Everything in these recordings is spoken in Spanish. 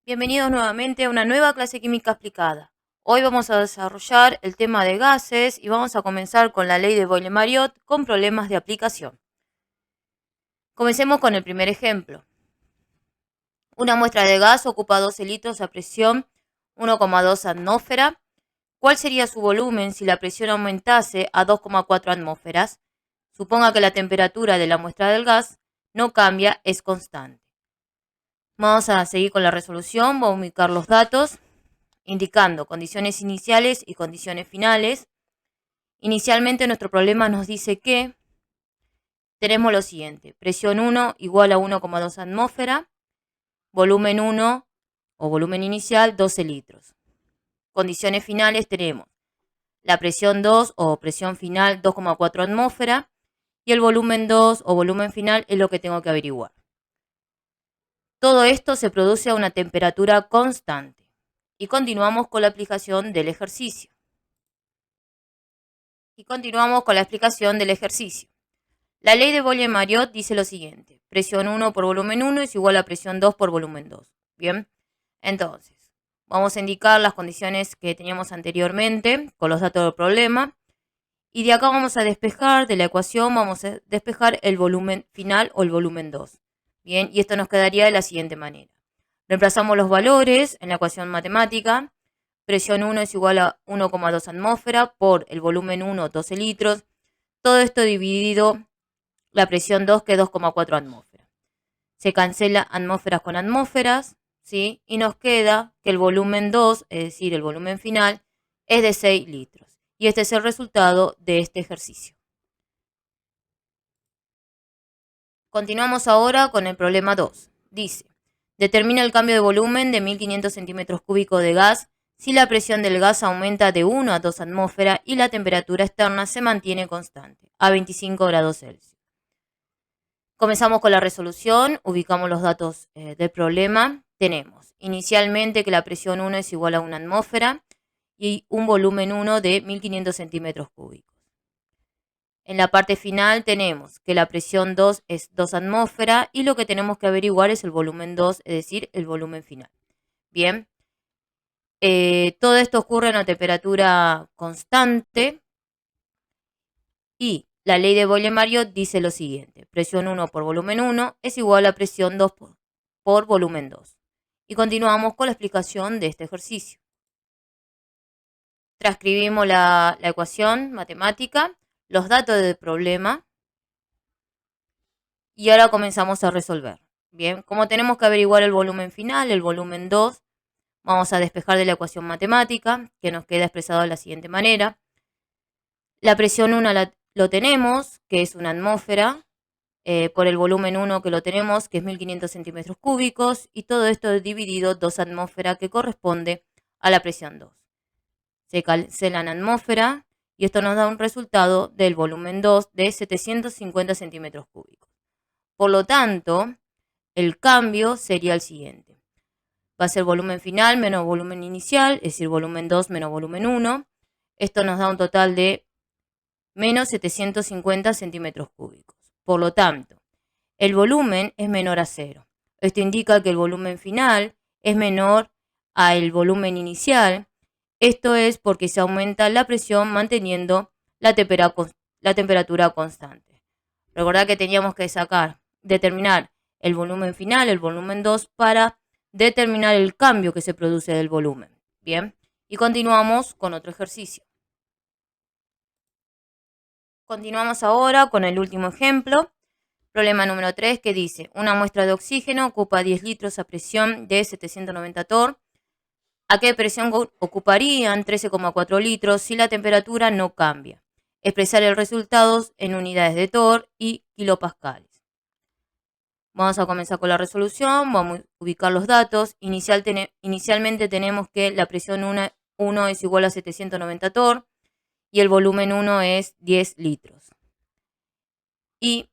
Bienvenidos nuevamente a una nueva clase química aplicada. Hoy vamos a desarrollar el tema de gases y vamos a comenzar con la ley de Boyle-Mariotte con problemas de aplicación. Comencemos con el primer ejemplo. Una muestra de gas ocupa 12 litros a presión 1,2 atmósfera. ¿Cuál sería su volumen si la presión aumentase a 2,4 atmósferas? Suponga que la temperatura de la muestra del gas no cambia, es constante. Vamos a seguir con la resolución, vamos a ubicar los datos, indicando condiciones iniciales y condiciones finales. Inicialmente nuestro problema nos dice que tenemos lo siguiente: presión 1 igual a 1,2 atmósfera, volumen 1 o volumen inicial 12 litros. Condiciones finales tenemos la presión 2 o presión final 2,4 atmósfera y el volumen 2 o volumen final es lo que tengo que averiguar. Todo esto se produce a una temperatura constante. Y continuamos con la aplicación del ejercicio. La ley de Boyle-Mariotte dice lo siguiente: presión 1 por volumen 1 es igual a presión 2 por volumen 2. Bien, entonces, vamos a indicar las condiciones que teníamos anteriormente con los datos del problema. Y de acá vamos a despejar, de la ecuación vamos a despejar el volumen final o el volumen 2. Bien, y esto nos quedaría de la siguiente manera. Reemplazamos los valores en la ecuación matemática. Presión 1 es igual a 1,2 atmósfera por el volumen 1, 12 litros. Todo esto dividido la presión 2, que es 2,4 atmósferas. Se cancela atmósferas con atmósferas, ¿sí? Y nos queda que el volumen 2, es decir, el volumen final, es de 6 litros. Y este es el resultado de este ejercicio. Continuamos ahora con el problema 2. Dice: determina el cambio de volumen de 1500 centímetros cúbicos de gas si la presión del gas aumenta de 1 a 2 atmósferas y la temperatura externa se mantiene constante, a 25 grados Celsius. Comenzamos con la resolución, ubicamos los datos del problema. Tenemos inicialmente que la presión 1 es igual a 1 atmósfera y un volumen 1 de 1500 centímetros cúbicos. En la parte final tenemos que la presión 2 es 2 atmósferas y lo que tenemos que averiguar es el volumen 2, es decir, el volumen final. Bien, todo esto ocurre a una temperatura constante y la ley de Boyle-Mariotte dice lo siguiente: presión 1 por volumen 1 es igual a presión 2 por volumen 2. Y continuamos con la explicación de este ejercicio. Transcribimos la ecuación matemática, los datos del problema y ahora comenzamos a resolver. Bien, como tenemos que averiguar el volumen final, el volumen 2, vamos a despejar de la ecuación matemática, que nos queda expresado de la siguiente manera. La presión 1 lo tenemos, que es una atmósfera, por el volumen 1 que lo tenemos, que es 1500 centímetros cúbicos, y todo esto dividido 2 atmósferas, que corresponde a la presión 2. Se cancelan atmósfera y esto nos da un resultado del volumen 2 de 750 centímetros cúbicos. Por lo tanto, el cambio sería el siguiente: va a ser volumen final menos volumen inicial, es decir, volumen 2 menos volumen 1. Esto nos da un total de menos 750 centímetros cúbicos. Por lo tanto, el volumen es menor a 0. Esto indica que el volumen final es menor al volumen inicial. Esto es porque se aumenta la presión manteniendo la temperatura constante. Recordad que teníamos que determinar el volumen final, el volumen 2, para determinar el cambio que se produce del volumen. Bien, y continuamos con otro ejercicio. Continuamos ahora con el último ejemplo. Problema número 3, que dice: una muestra de oxígeno ocupa 10 litros a presión de 790 torr. ¿A qué presión ocuparían 13,4 litros si la temperatura no cambia? Expresar el resultado en unidades de torr y kilopascales. Vamos a comenzar con la resolución, vamos a ubicar los datos. Inicialmente tenemos que la presión 1 es igual a 790 torr y el volumen 1 es 10 litros. Y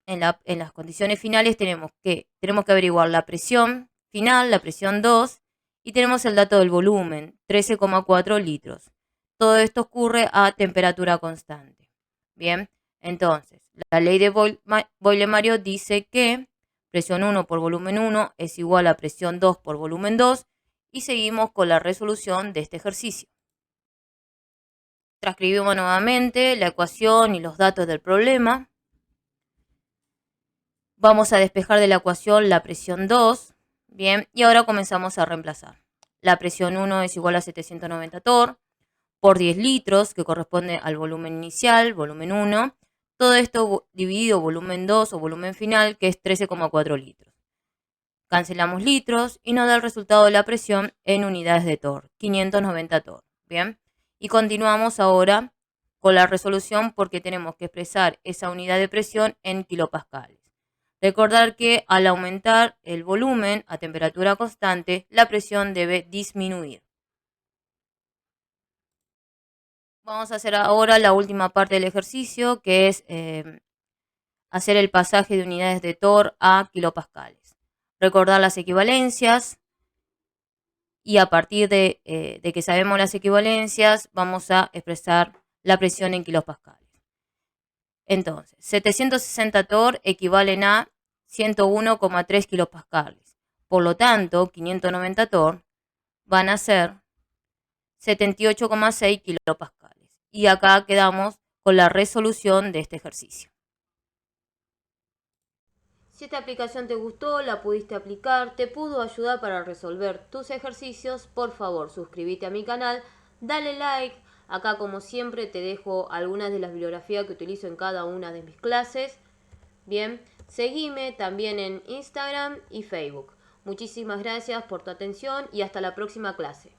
en las condiciones finales tenemos que averiguar la presión final, la presión 2, y tenemos el dato del volumen, 13,4 litros. Todo esto ocurre a temperatura constante. Bien, entonces, la ley de Boyle-Mariotte dice que Presión 1 por volumen 1 es igual a presión 2 por volumen 2 y seguimos con la resolución de este ejercicio. Transcribimos nuevamente la ecuación y los datos del problema. Vamos a despejar de la ecuación la presión 2. Bien, y ahora comenzamos a reemplazar. La presión 1 es igual a 790 torr por 10 litros, que corresponde al volumen inicial, volumen 1. Todo esto dividido volumen 2 o volumen final, que es 13,4 litros. Cancelamos litros y nos da el resultado de la presión en unidades de torr, 590 torr. Bien, y continuamos ahora con la resolución porque tenemos que expresar esa unidad de presión en kilopascales. Recordar que al aumentar el volumen a temperatura constante, la presión debe disminuir. Vamos a hacer ahora la última parte del ejercicio, que es hacer el pasaje de unidades de torr a kilopascales. Recordar las equivalencias y a partir de que sabemos las equivalencias, vamos a expresar la presión en kilopascales. Entonces, 760 torr equivalen a 101,3 kilopascales. Por lo tanto, 590 torr van a ser 78,6 kilopascales. Y acá quedamos con la resolución de este ejercicio. Si esta aplicación te gustó, la pudiste aplicar, te pudo ayudar para resolver tus ejercicios, por favor suscríbete a mi canal, dale like. Acá como siempre te dejo algunas de las bibliografías que utilizo en cada una de mis clases. Bien, seguime también en Instagram y Facebook. Muchísimas gracias por tu atención y hasta la próxima clase.